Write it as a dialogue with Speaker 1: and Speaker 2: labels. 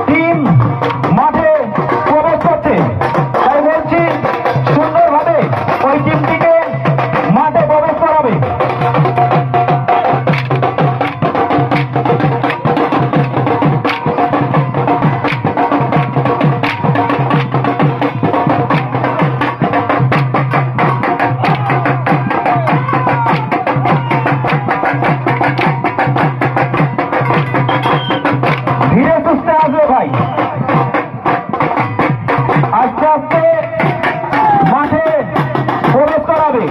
Speaker 1: Team মাঠে প্রবেশ করছে, তাই বলছি সুন্দরভাবে ওই টিমটিকে মাঠে প্রবেশ করাবে। ধীরে সুস্থে আসবে ভাই, আস্তে আস্তে মাঠে প্রবেশ করাবে।